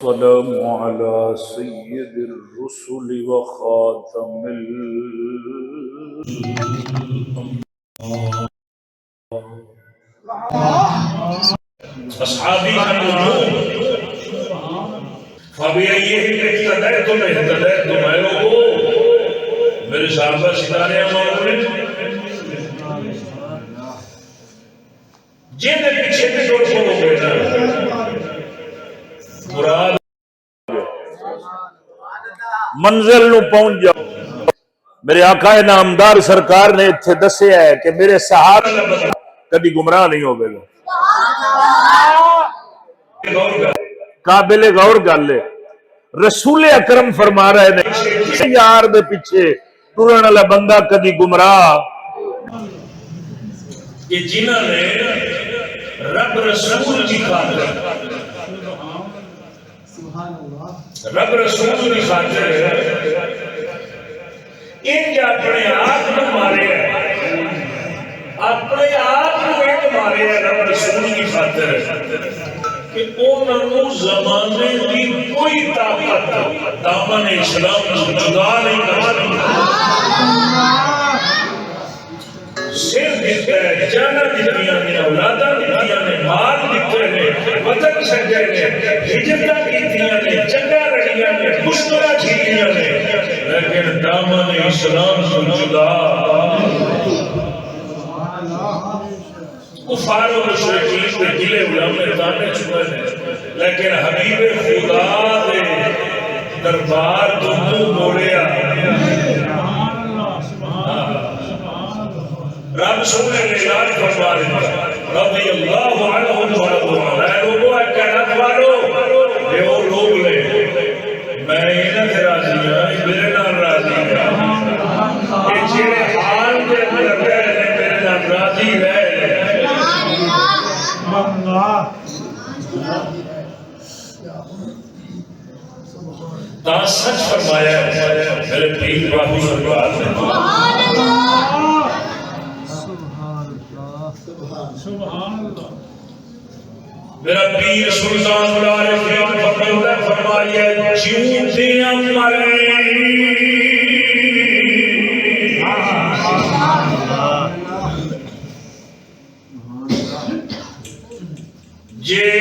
السلام على سيد الرسل وخاتم اصحابی کا نجوم فبأيهم اقتديتم اهتديتم اے لوگو میرے صحابہ ستارے امامون جن دے پیچھے بھی دوڑ ہو گئے نا مراد منزل نو پہنچ جاؤ. میرے آقا نامدار سرکار نے اتھے دسے ہے کہ میرے صحابہ کبھی گمراہ نہیں ہوگے گا. قابل غور گل ہے. رسول اکرم فرما رہے نے یار دے پیچھے ٹرن والا بندہ کبھی گمراہ یہ جنہوں نے رب رسول کی خاطر رب رسول کی خاطر ان اپنے آپ کو مارے ہیں اپنے آپ کو ایک مارے ہیں رب رسول کی خاطر کہ انہوں زمانے کی کوئی طاقت دامن اسلام کو جدا نہیں کر سکتی. سر دیتا ہے جانا دیتیاں نے اولادہ دیتیاں نے مال دیتے ہیں وطن سجے نے ہجرتہ کیتیاں نے جگہ رہیاں نے مشکلہ چھیتیاں نے لیکن دامن اسلام کو جدا کفار و مشرکین کے دلے علامے تانے چھوئے ہیں لیکن حبیب خدا دے دربار تو منہ موڑیا. رب سونے نے اعلان فرما دیا رضی اللہ عنہم ورضوا عنہ. اے لوگوں اے کائنات والو یہ وہ لوگ لے میں انہاں سے راضی ہوں میرے نال راضی ہیں کہ جڑے حال دے اندر رہے نے میرے نال راضی رہے تا سچ فرمایا ہے میرے پیر باپو سرکار نے. میرا پیر سلطان العارفین فقیہ فرمایا جیوتیاں مرے جے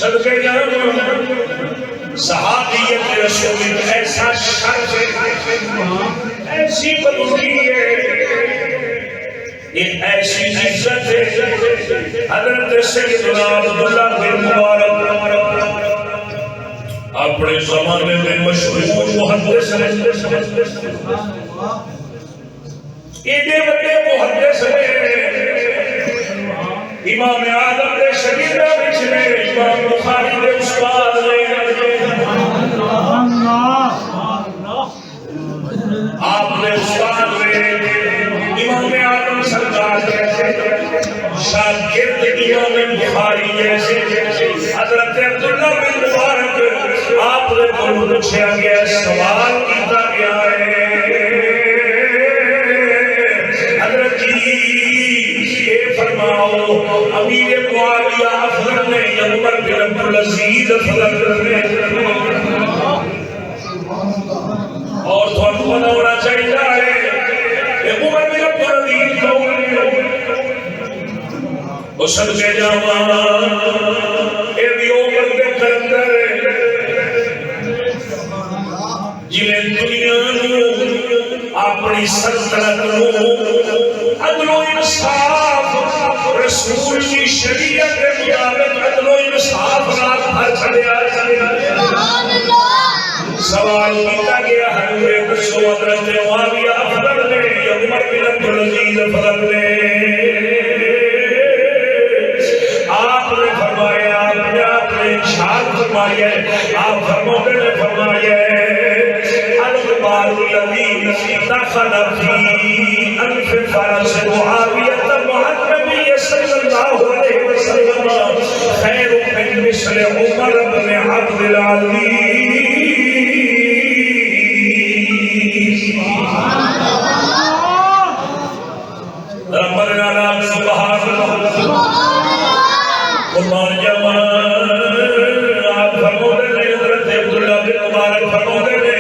صدقے جاؤں صحابیت رسول ایسا شرف ہے، ایسی بزرگی ہے، ایک ایسی عزت ہے۔ حضرت سیدنا عبداللہ بن مبارک اپنے زمانے میں مشہور محدث ہیں، ایڈے بڑے محدث ہیں، امام اعظم نے شریعہ وچ نے امام بخاری کے استاد نے آپ نے استاد نے امام اعظم سرکار جیسے شاگرد امام بخاری جیسے حضرت عبداللہ بن مبارک آپ نے پوچھا گیا، سوال کیتا گیا ہے حضرت جی یہ فرماؤ امیر معاویہ افضل نے یا عمر بن عبدالعزیز افضل نے؟ اور تھوڑا پتہ ہونا چاہیے کہ عمر بن عبدالعزیز کون ہے؟ وہ صدقے جاواں اے بھی عمر دے کلندر جنہیں دنیا نو اپنی سلطنت نو عدل و انصاف رسول کی شریعت کے مطابق عدل و انصاف نال بھر چھڈیا۔ سوال کیتا گیا حضور دسو حضرت معاویہ افضل نے یا عمر بن عبدالعزیز افضل نے؟ آپ نے فرمایا، آپ نے ارشاد فرمایا، آپ فرماتے نے فرمایا الغبار الذی دخل فی انف فرس معاویہ مع النبی صلی اللہ علیہ وسلم خیر من مثل عمر بن عبد العزیز۔ ربنا لا سبحان اللہ قربان جاواں آپ فرماتے نے حضرت عبداللہ بن مبارک فرماتے نے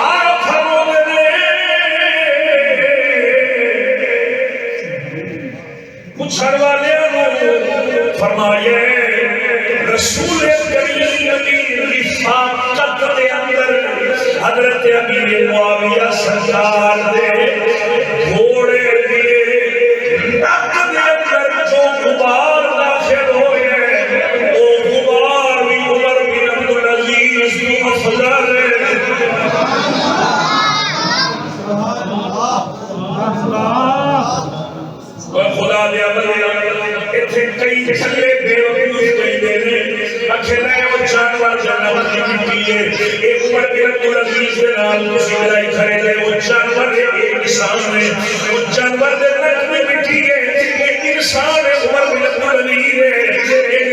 آپ فرماتے نے پوچھن والیاں نو فرمایا رسول کریم کی رفاقت دے اندر حضرت امیر معاویہ سرکار دے گھوڑے دے نک دے اندر جو غبار داخل ہوئے وہ غبار بھی عمر بن عبدالعزیز کو افضل ہے۔ خدا دیا بندے اتنے کئی چھلے بے وقوف کئی دینے اکھلے وہ جانور جانور کی مٹی ہے ایک عمر بن عبدالعزیز کے نام کسی لڑائی کھڑے تھے وہ جانور ایک انسان ہے وہ جانور دے نک میں مٹی ہے ایک انسان ہے عمر بن عبدالعزیز ہے ایک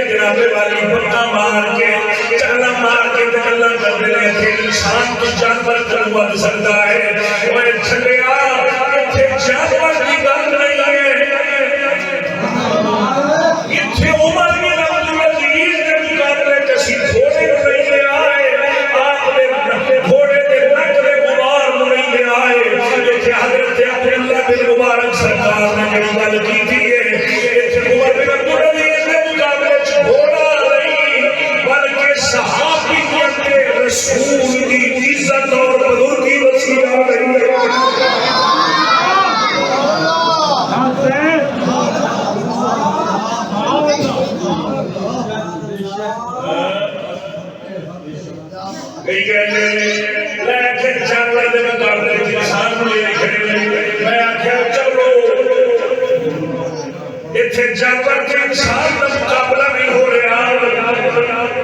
جناب والی پکا مار کے چلا مار کے تکلا کر دے ایک انسان تو جانور کر بڑھ سکتا ہے وہ چھلے اتنے جانور کی گل نہیں ہے اتنے عمر بن عبدالعزیز کے مقابلے کسی گھوڑے نہیں لے آئے آپ نے گھوڑے کے نک کے غبار نہیں لے آئے اتنے حضرت عبداللہ بن مبارک سرکار نے جڑی گل کی تھی اتنے عمر بن عبدالعزیز کے مقابلے گھوڑا نہیں بلکہ صحابیت کے رسول کی عزت اور بزرگی وسیلہ رہی ہے۔ کئی کہتے ہیں لیکن جانور دے مقابلے انسان کو لے کھڑے میں آخیا چلو اتنے جانور کے انسان کا مقابلہ نہیں ہو رہا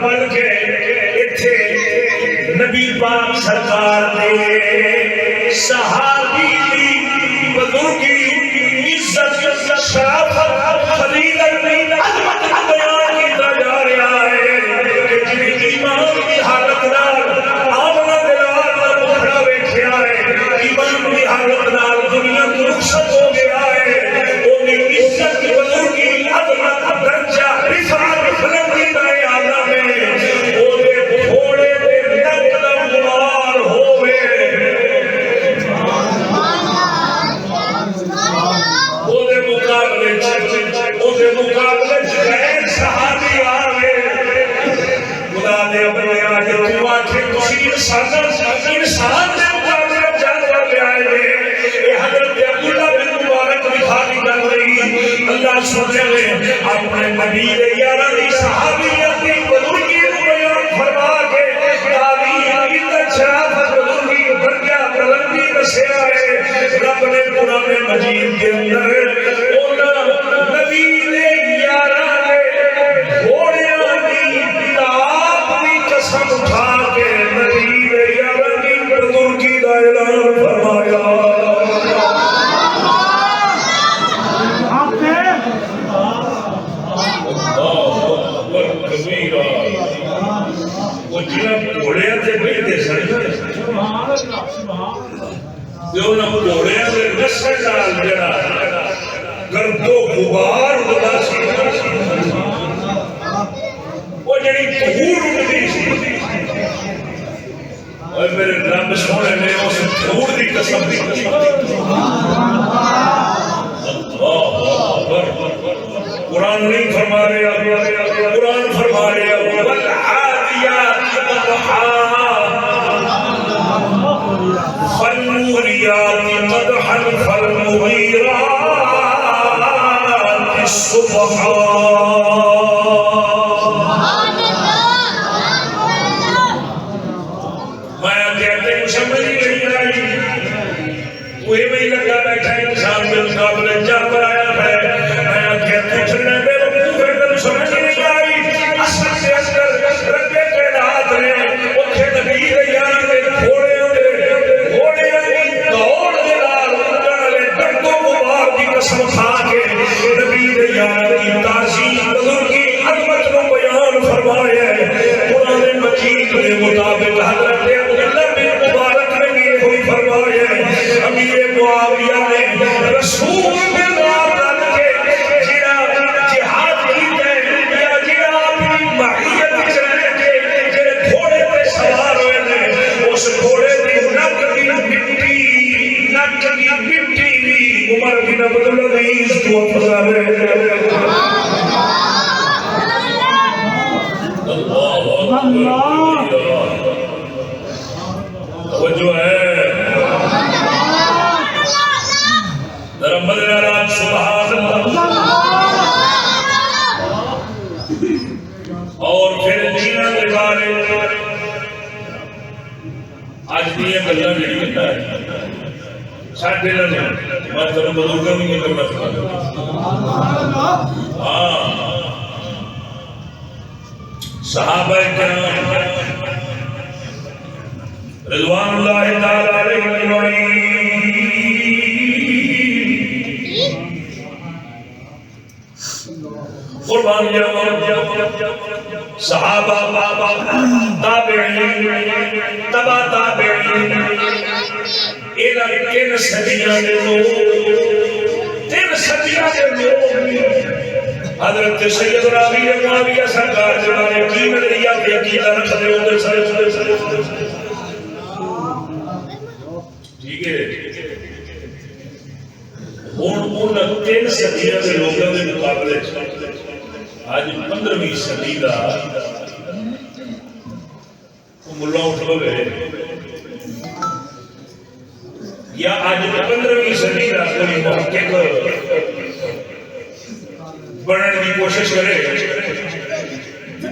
بلکہ اتنے نبی پاک سرکار نے صحابی کی بزرگی عزت شرافت فضیلت عظمت بیان کیتا جا رہا ہے کہ جن ایمان کی حالت نال آمنا دلال نہ کھڑا بیٹھیا ہے ایمان کی حالت نال دنیا کو رخصت ہو گیا ہے وہ بھی عزت بزرگی عظمت درجہ رفعت دے بندے آج تو آکھے تسی انسان دے مقابلے جانور لے آئے اے حضرت عبداللہ بن مبارک بھی خالی کر رہی اللہ سوچے لے اپنے نبی دے یارہ دی صحابیت دی بزرگی کو بیان فرما کے تعلیم عزت شرافت بزرگی درجہ بلندی دسے آئے رب نے قرآن مجید کے اندر نبی دے یارہ دے گھوڑیاں دی کتاب دی قسم اٹھا کے نبی دے یارہ دی بزرگی دا اعلان فرمایا وہ جنہاں گھوڑیاں تے بیٹھے سن جو نہ گھوڑیاں تے نسل نال جڑا گرد و غبار اڑدا سی وہ جڑی دھوڑ اڑدی سی اور میرے رب سونے نے اس دھوڑ دی قسم دی قرآن نہیں فرما رہا قرآن فرما رہا والعادیات ضبحا فالموریات قدحا فالمغیرات صبحا میں کہتے ہیں سمجھ نہیں آئی کوئی بھی لگا بیٹھا انسان کے مقابلے جانور آیا ہے صحابہ کرام رضوان اللہ تعالی علیہم قربان صحابہ تابعین تبع تابعین تین صدیاں دے لوگ تین صدیاں دے لوگ حضرت سید راوی معاویہ سرکار جنہاں نے کی نظریہ تے عقیدہ رکھتے ہوندے سارے ٹھیک ہے ان تین صدیاں دے لوگوں کے مقابلے آج 15ویں صدی دا ملا اٹھ گئے یا آج 15ویں صدی دا کوئی محقق بڑھنے کی کوشش کرے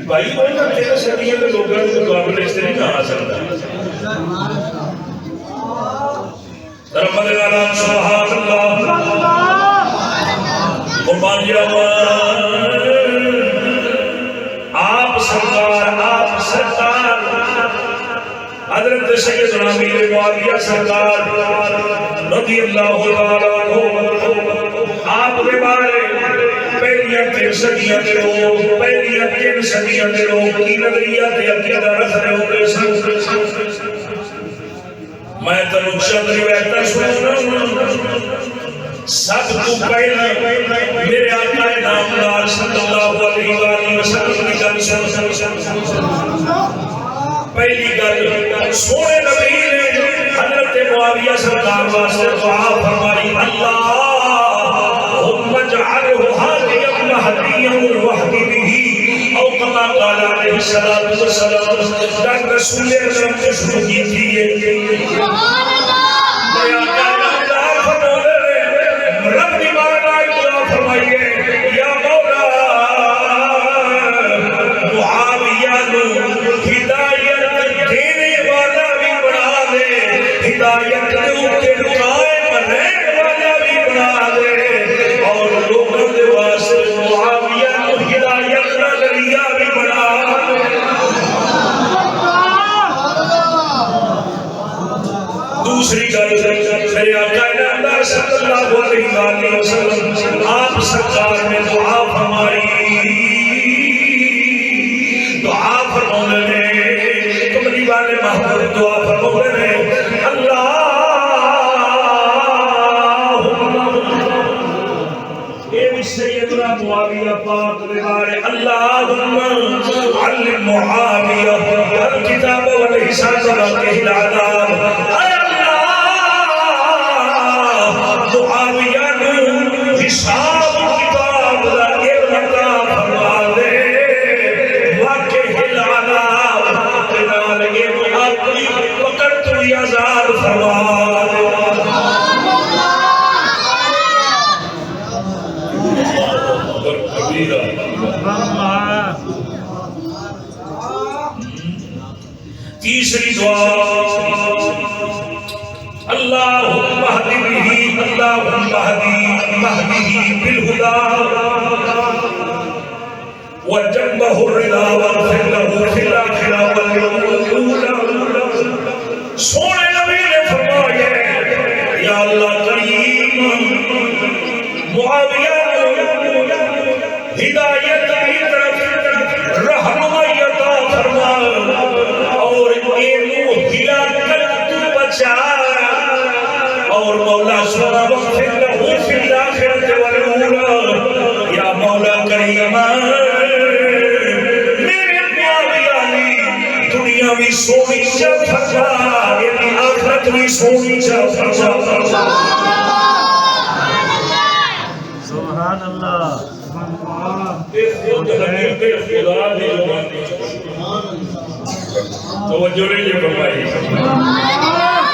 بھائی کوئی نہ تیرہ صدیوں کے لوگوں کے مقابلے اس طرح کہاں سکتا رحمت اللہ سبحان اللہ قربان جاوا آپ سرکار حضرت سیدنا امیر معاویہ سرکار رضی اللہ تعالیٰ عنہ آپ کے بارے پہلیاں تین صدیاں دے لوگ پہلیاں تین صدیاں دے لوگ کی نظریہ تے عقیدہ رکھ رہے ہوتے سن میں تنو چند روایتاں سناؤں سب تو پہلے میرے آقا نامدار صلی اللہ علیہ وآلہ وسلم کی گل سن پہلی گل سونے نبی نے حضرت معاویہ سرکار واسطے دعا فرمائی اللہم اجعلہ ہادیا مہدیا واہد بہ او قال کما قال علیہ الصلوۃ والسلام جب رسول اکرم نے شروع کی تھی سبحان اللہ رب دی بارگاہ دعا فرمائیے یا مولا معاویہ نو ہدایت دینے والا بھی بنا دے ہدایت کے اوپر قائم رہنے والا بھی بنا دے اور لوگوں کے واسطے معاویہ نو ہدایت کا ذریعہ بھی بنا دے دوسری گل میرے آقا نامدار صلی اللہ علیہ وآلہ وسلم آپ سرکار نے دعا فرمائی دعا فرمانے تم دیوان محمود دعا فرمانے اللہم اے سیدنا معاویہ پاک بارے اللہم علم معاویہ الکتاب والحساب والکہل عذاب معاویہ نو حساب کتاب دا علم عطا فرما دے واقع العذاب نال علم اپنی پکڑ تو آزاد فرما دے تیسری دعا اللہم اہدی بہی اللہم اہدی بالہدا وجنبہ الرضا واغفر لہ فی الآخرہ والأولى سونے نبی نے فرمایا یا اللہ کریم معاویہ ہدایت کی طرف رہنمائی عطا فرما اور اینو ہلاکت تو بچا اور مولا سونا وغفر لہو فی الآخرۃ والأولی یا مولا کریم میرے معاویہ نے دنیا بھی سونی چا فرما یعنی آخرت بھی سونی چا فرما سبحان اللہ خود حبیب خدا دی زبان توجہ نہیں فرمائی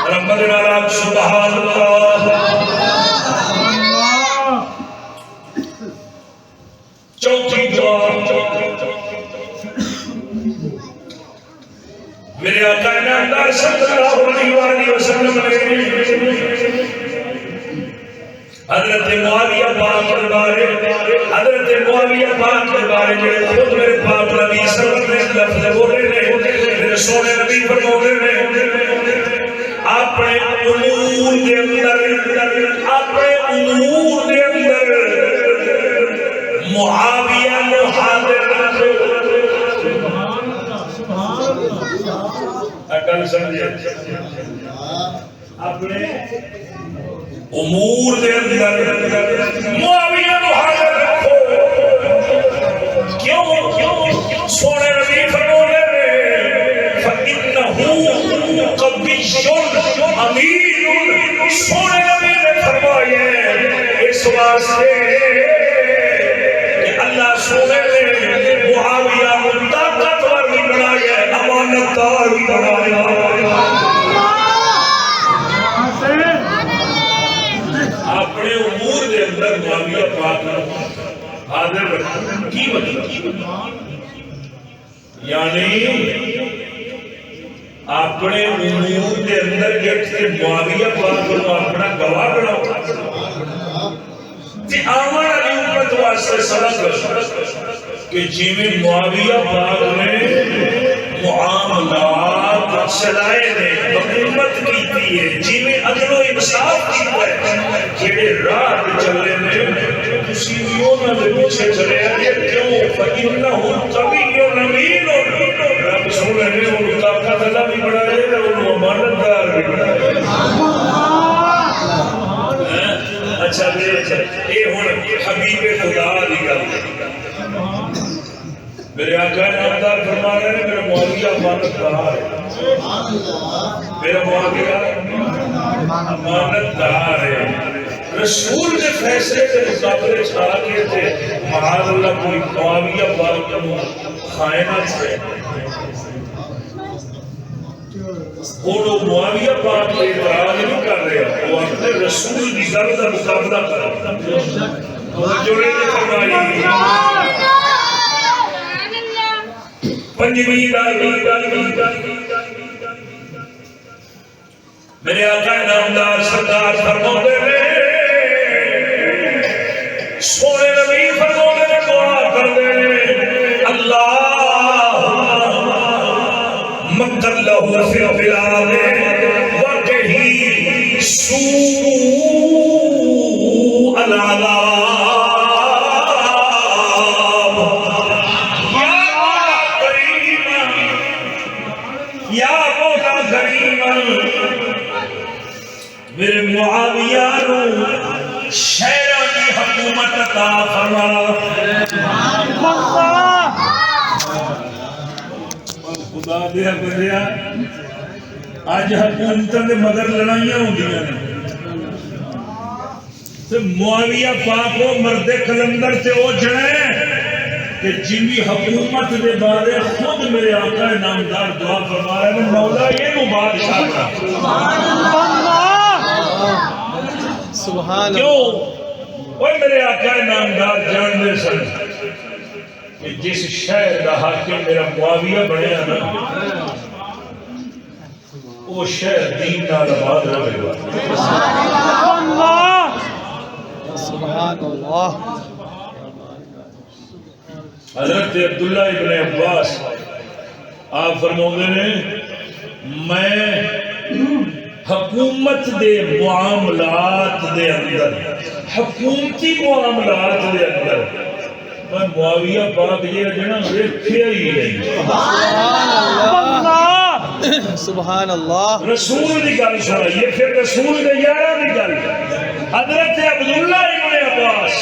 رحمت ناراض سبحان اللہ چوتھی دعا میرے آقا نامدار صلی اللہ علیہ وسلم نے حضرت معاویہ پاک کے بارے حضرت معاویہ پاک کے بارے جو خود میرے پاک نبی صلی اللہ علیہ وسلم لفظ بولے نے میرے سونے نبی فرماتے نے اپنے امور دے اندر معاویہ نے حاضر رکھو اکل سمجھے اپنے امور دے اندر معاویہ کو حاضر رکھو کیوں سونے نبی فرماتے ہیں فَإِنَّهُ قَوِيٌّ أَمِينٌ سونے نبی نے فرمایا اس واسطے کہ اللہ سونے نے معاویہ کو طاقتور بھی بنایا امانت دار بھی بنایا اپنے امور دے اندر معاویہ پاک حاضر رکھو کی مطلب یعنی اپنے امور دے اندر جیسے معاویہ پاک کو اپنا گواہ بناؤ تی آمان علی امت واسطے سبق کہ جی میں معاویہ پاک نے معاملات چلائے نے حکومت کی ہے جی میں عدل و انصاف کی ہے جڑے راہ چلے نے کسی بھی نہ پیچھے چلے ہیں کیوں فإنه قوی امین رب سونے نے ان کا قدر بھی بڑھائے اور امانت دار بھی بڑھائے اچھا یہ ہن حبیب خدا دی گل میرے آقا نامدار فرما رہے ہیں میرا معاویہ امانت دار ہے میرا معاویہ امانت دار ہے رسول کے فیصلے کے مقابلے چھا کے تھے معاذ اللہ کوئی معاویہ پاک خائنات سے وہ لوگ معاویہ پاک کے اعتراض نہیں کر رہے، وہ اپنے رسول کی گل کا مقابلہ کر رہے ہیں۔ جوڑے نے فرمائی پنجویں داری میرے آقا نامدار سرکار فرماتے ہیں، سونے نبی فرماتے ہیں، دعا کرتے ہیں، اللہ مکر لہو فی البلاد وقہی سوء العذاب۔ یا مولا کریم میرے معاویہ نو شہروں کی حکومت عطا فرما۔ خدا دیا بندیا اج حکومتوں کے مگر لڑائیاں ہوندیاں نے تے معاویہ پاک وہ مرد کلندر تے او جنے کہ جن کی حکومت دے بارے خود میرے آقا نامدار دعا فرما رہے ہیں، مولا یہ نو بادشاہ کا سبحان کیوں وہ میرے آقا نامدار جان دے سن کہ جس شہر دا حاکم میرا معاویہ بنیا نا وہ شہر دین نال آباد رہے گا۔ سبحان اللہ۔ حضرت عبداللہ ابن عباس آپ فرماتے ہیں میں حکومت دے معاملات دے اندر، حکومتی معاملات دے اندر میں معاویہ پاک یہ جنا ویکھیا ہی نہیں۔ سبحان اللہ۔ رسول دی گل سنائیے، پھر رسول دے یاراں دی گل۔ حضرت عبداللہ ابن عباس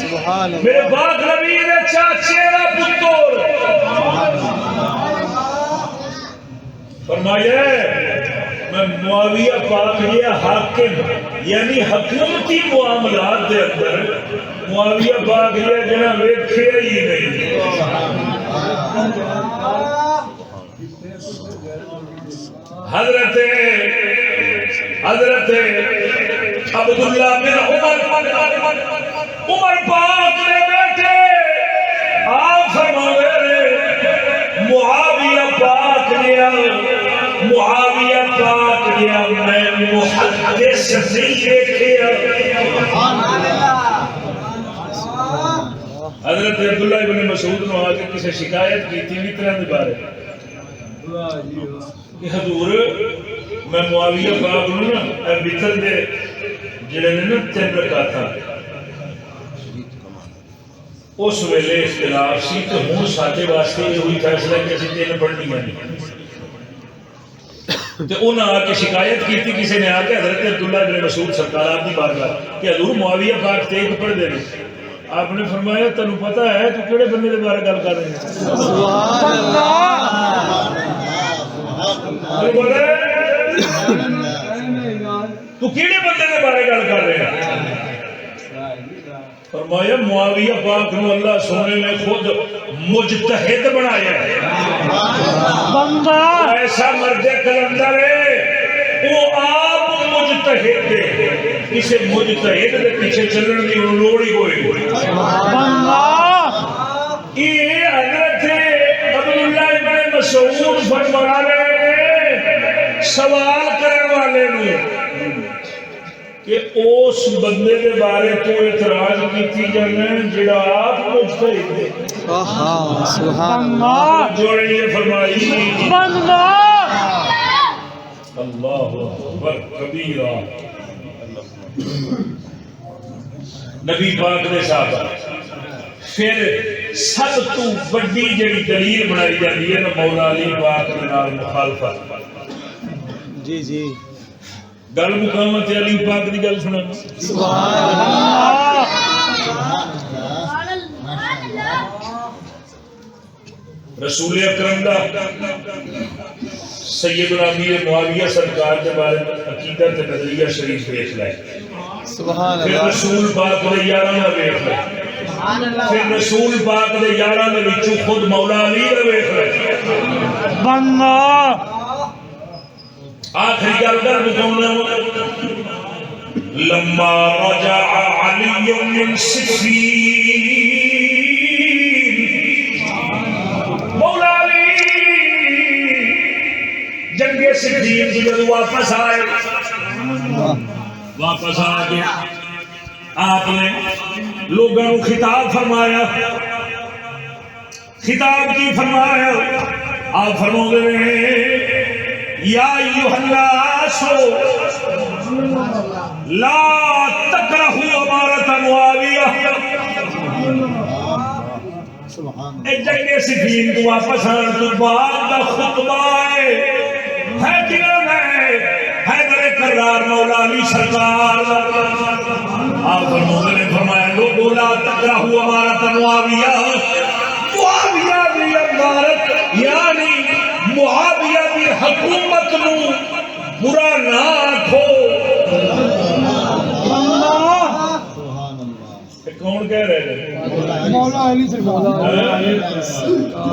سبحان اللہ۔ میرے پاک نبی دے چاچے دا پتر فرمایا میں معاویہ پاک یہ حاکم یعنی حکومتی معاملات دے اندر معاویہ پاک یہ جنا ویکھیا ہی نہیں۔ حضرت عبداللہ بن عمر پاک نے بیٹھے آپ فرماتے ہیں معاویہ پاک لیا میں محدث نہیں دیکھیا۔ حضرت عبداللہ ابن مسعود نے آ کے کسی شکایت کی تھی وطران کے بارے کہ حضور میں معاویہ پاک نو نا وطر دے جڑے نے نا 3 رکعتاں اس ویلے اختلاف سی تو ہوں ساڈے واسطے یہ ہوئی فیصلہ کہ اسی 3 پڑھنیاں نہیں۔ تو انہوں نے آ کے شکایت کی تھی، کسی نے آ کے حضرت عبداللہ بن مسعود سرکار آپ کی بارگاہ کہ حضور معاویہ پاک 3 پڑھ دے رہے۔ آپ نے فرمایا تینوں پتہ ہے تو کہڑے بندے کے بارے گل کر رہے ہیں؟ سبحان اللہ۔ تو کیڑے بندے کے بارے گل کر رہے ہیں؟ فرمایا معاویہ پاک نو اللہ سونے نے خود مجتہد بنایا ہے، بندہ ایسا مرد کلندر ہے وہ آپ مجتہد ہے، کسی مجتہد کے پیچھے چلن کی لوڑ ہی کوئی۔ بندہ یہ حضرت عبداللہ ابن مسعود فرما رہے ہیں سوال کرنے والے نو کہ اس بندے کے بارے تو اعتراض کی جانا جڑا آپ مجتہد ہے۔ سبحان اللہ۔ جوڑے یہ فرمائی بندہ اللہ اکبر کبیرہ۔ نبی پاک نے صحابہ پھر سب تو بڑی جڑی دلیل بنائی جاتی ہے نا مولا علی پاک کے نال مخالفت۔ جی جی گل مقامت علی پاک دی گل سنا۔ سبحان اللہ۔ رسول اکرم دا سیدنا امیر معاویہ سرکار کے بارے میں عقیدت نظریہ شریف دیکھ لائے، سبحان پھر اللہ۔ رسول پاک نے یارانہ دیکھ لائے، پھر رسول پاک دے یاراں دے وچوں خود مولا علی دے ویکھ لے بندہ آخری گل کر بتاؤں لما رجع علی من صفین مولا علی جنگ صفین سے جب واپس آئے واپس آ گیا آپ نے لوگوں کو خطاب فرمایا خطاب کی فرمایا آپ فرماتے ہیں یا ایھا الناس لا تکرہوا امارۃ معاویہ جنگ صفین تو واپس آنے تو بعد کا خطبہ ہے کہ نہیں حیدر کرار مولا علی سرکار آپ فرماتے نے فرمایا لوگو لا تکرہوا امارۃ معاویہ معاویہ کی امارت یعنی معاویہ کی حکومت نو برا نہ آکھو کون کہہ رہے ہیں مولا علی سرکار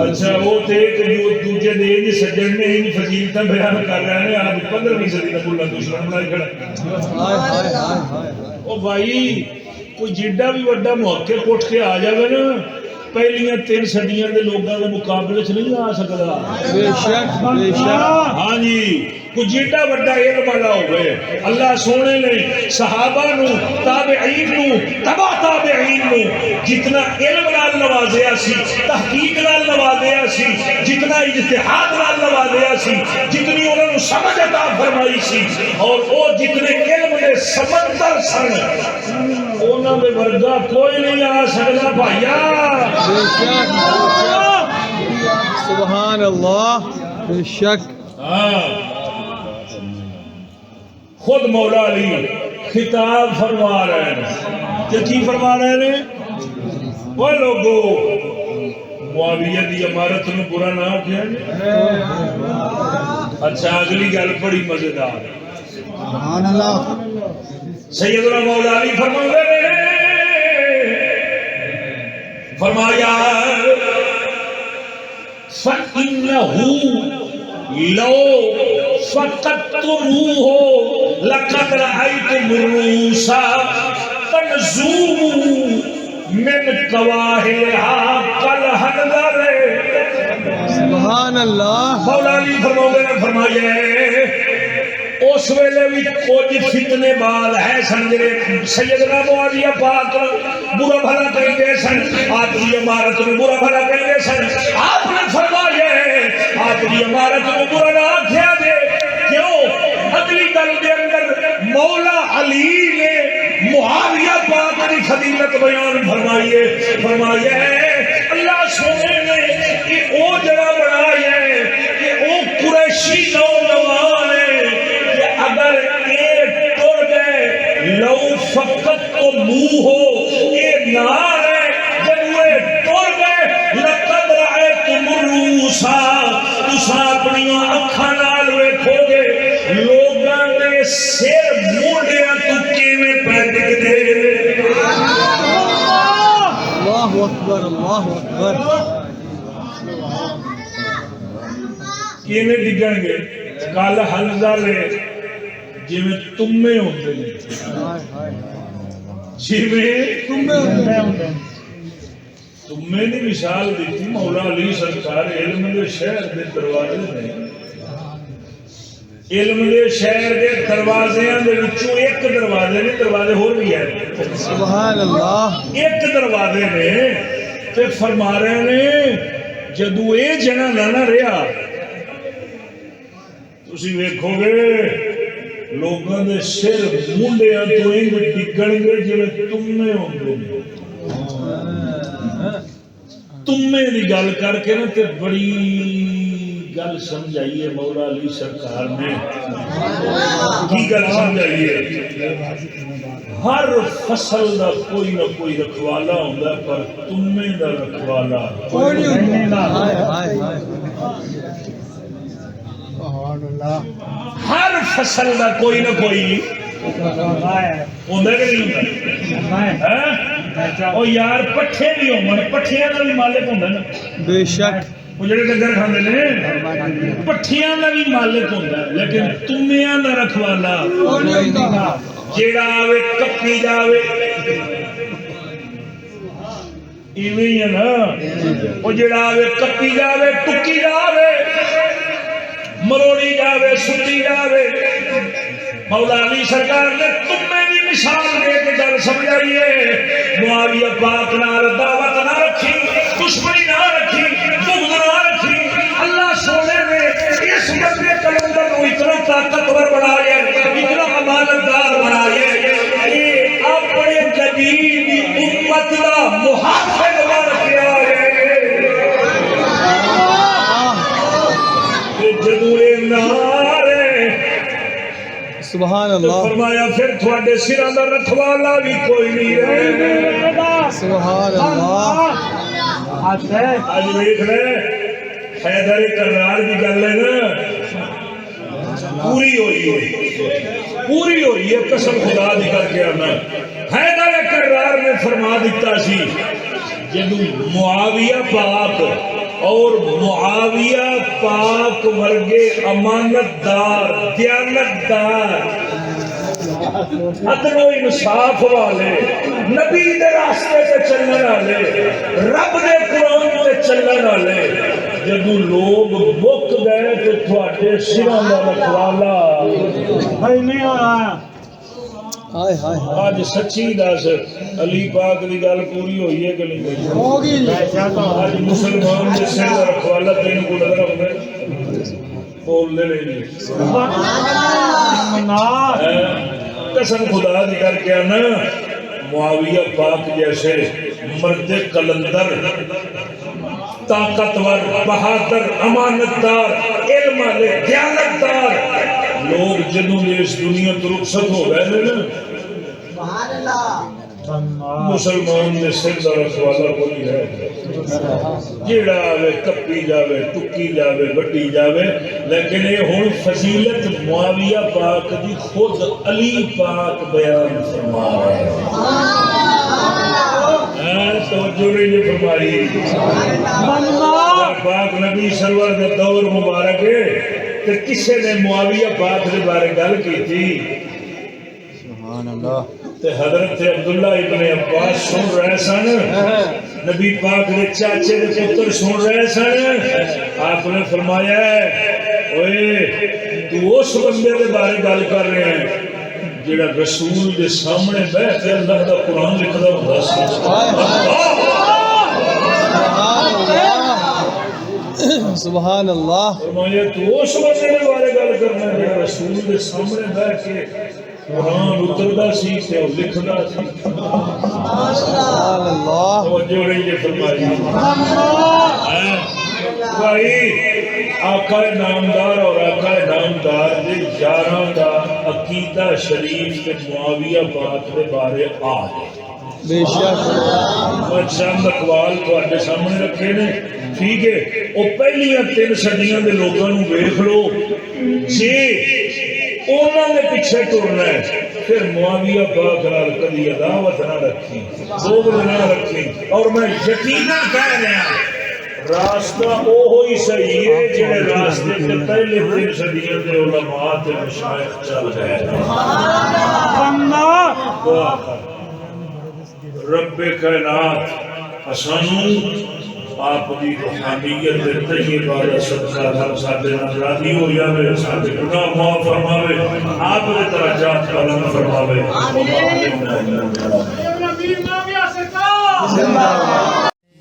اچھا وہ تھے کہ جو دوجے دے دی سجن میں ہی فضیلتاں بیان کر رہے ہیں آج 15ویں صدی کا بلا دشمن بنائے کھڑا او بھائی کوئی جیڈا بھی وڈا محقق اٹھ کے آ جائے نا پہلیاں 3 صدیاں دے لوگاں دے مقابلے چ نہیں آ سکدا بے شک ہاں جی کوئی جیڈا وڈا علم والا ہوئے اللہ سونے نے صحابہ نو تابعین نو تبع تابعین نو جتنا علم نال نوازیا سی تحقیق نال نوازیا سی جتنا اجتہاد نال نوازیا سی جتنی انہاں نو سمجھ عطا فرمائی سی اور او جتنے علم دے سمندر سن انہاں دے ورگا کوئی نہیں آ سکدا بھائیا سبحان اللہ بے شک خود مولا علی خطاب فرما رہے ہیں کہ کی فرما رہے ہیں وہ لوگو معاویہ دی امارت میں برا نہ کیا اچھا اگلی گل بڑی مزیدار سبحان اللہ سیدنا مولا علی فرما رہے ہیں فرمایا فَإِنَّهُ لَوْ فَقَدْتُمُوهُ لَقَدْ رَأَيْتُمُ الرُّؤُوسَ تَنْزُومُ مِنْ قَوَاحِلِهَا كَالْحَنْظَرِ سبحان اللہ مولا علی فرمایا اس ویلے بھی کچھ فتنے بال ہے سن جڑے سیدنا معاویہ پاک برا بھلا کہندے سن آپ کی عمارت میں برا بھلا کہندے سن آپ نے فرمایا آپ کی عمارت میں برا نہ آکھیا جے کیوں اگلی گل دے اندر مولا علی نے معاویہ پاک کی فضیلت بیان فرمایا اللہ سونے نے کہ او جگہ بنایا ہے کہ او قریشی نوجوان ہے اگر ایک ٹر گئے لو فقط تو منہ ہو ایک نار ہے جب وہ ٹر گئے لقد رأیتم الرؤوسا تسا اپنی اکھاں نال ویکھو گے لوگاں دے سر موڑیاں تو کیویں پے ڈگدے اللہ اکبر اللہ اکبر کیویں ڈگن گے کل حلزہ لے جی میں تمہیں ہوتے ہیں جی میں تمہیں نے مثال دیتی مولا علی سرکار علم دے شہر دے دروازے نے علم دے شہر دے دروازے دے وچوں ایک دروازے نے دروازے ہو بھی ہے سبحان اللہ ایک دروازے نے تے فرما رہے نے جدو اے جنا نہ رہا تسی ویکھو گے لوگوں دے سر مونڈیاں تو انج ڈگن گے جویں تمے ہوندے نے تمے دی گل کر کے نا تے بڑی گل سمجھائیے مولا علی سرکار نے کی گل سمجھائیے ہر فصل دا کوئی نہ کوئی رکھوالا ہوندا پر تمے دا رکھوالا کوئی نہیں ہر فصل دا کوئی نہ کوئی ہوندا کہ نہیں ہوندا او یار پٹھے بھی ہون پٹھیاں دا بھی مالک ہوندا نا بے شک وہ جڑے ڈنگر کھاندے نے پٹھیاں دا بھی مالک ہوندا ہے لیکن تمیاں دا رکھوالا جیڑا آوے کپی جاوے ایویں ہی ہے نا وہ جڑا آوے کپی جاوے ٹکی جاوے مروڑی جاوے سٹی جاوے مولا علی سرکار نے تمہیں بھی مثال دے کے گل سمجھائیے معاویہ پاک نال دعوت نہ رکھی دشمنی نہ رکھی بغض نہ رکھی اللہ سونے نے اس بندے کلندر کو اتنا طاقتور بنایا اتنا امانتدار بنایا کہ اپنے جدید امت کا محافظ بن کے آئے جدوے نارے سبحان اللہ فرمایا پھر تھوڑے سراں دا رکھوالا بھی کوئی نہیں رہے سبحان اللہ آج دیکھ لے حیدر کرار کی گل ہے نا پوری ہوئی ہے قسم خدا دی کر کے آنا حیدر کرار نے فرما دیتا سی جدو معاویہ پاک اور معاویہ پاک ورگے امانتدار دیانتدار عدل و انصاف والے نبی دے راستے تے چلنے والے رب دے قرآن تے چلنے والے جدو لوگ مک گئے تو تھوڑے سراں دا رکھوالا نہیں ہونا ہائے ہائے ہائے آج سچی دس علی پاک دی گل پوری ہوئی ہے کہ نہیں ہوئی آج مسلمان دے سر دا رکھوالا تین کو نظر آؤں بول دے نہیں قسم خدا دی کر کے آنا معاویہ پاک جیسے مرد کلندر طاقتور بہادر امانتدار علم والے دیانتدار لوگ جنہوں نے اس دنیا تو رخصت ہو گئے نا مسلمان نے سر دا رکھوالا کوئی ہے جیڑا آوے کپی جاوے ٹکی جاوے بڑی جاوے لیکن یہ ہوں فضیلت معاویہ پاک دی خود علی پاک بیان فرما رہے ہیں توجہ نہیں فرمائی پاک نبی سرور کا دور مبارک ہے کہ کسے نے معاویہ پاک کے بارے گل کی تھی سبحان اللہ تے حضرت عبداللہ ابن عباس سن رہے سن نبی پاک نے چاچے نے پتر سن رہے سن آپ نے فرمایا اوئے تو اس بندے کے بارے گل کر رہے ہیں جڑا رسول کے سامنے بیٹھ کے اللہ کا قرآن لکھدا ہوندا سی سبحان اللہ فرمایا تو اس بندے کے بارے گل کرنا جڑا رسول کے سامنے بیٹھ کے قرآن اتردا سی تے او لکھدا سی سبحان اللہ توجہ نہیں یہ فرمائی بھائی آقا نامدار اور آقا نامدار دے یاراں دا عقیدہ شریف تے معاویہ پاک دے بارے آ بے شک میں چند اقوال تواڈے سامنے رکھے نے ٹھیک ہے وہ پہلیاں 3 صدیاں دے لوگاں نوں ویکھ لو جے انہاں دے پیچھے ٹرنا ہے پھر معاویہ پاک نال کبھی عداوت نہ رکھی بغض نہ رکھی اور میں یقیناً کہہ رہا راستہ وہی صحیح ہے جڑے راستے تے پہلے 3 صدیاں دے علماء تے مشائخ چل رہے ہیں رب کائنات اسانو آپ دی روحانیت دے طیبہ دا صدقہ ہم ساتھ نال راضی ہو جاوے ساتھ گناہ معاف فرماوے آپ دے درجات بلند فرماوے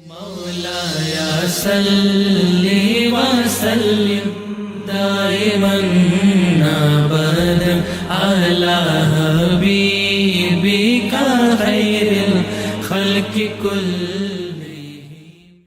مولاي صل وسلم دائما ابدا على حبيبك خير الخلق كل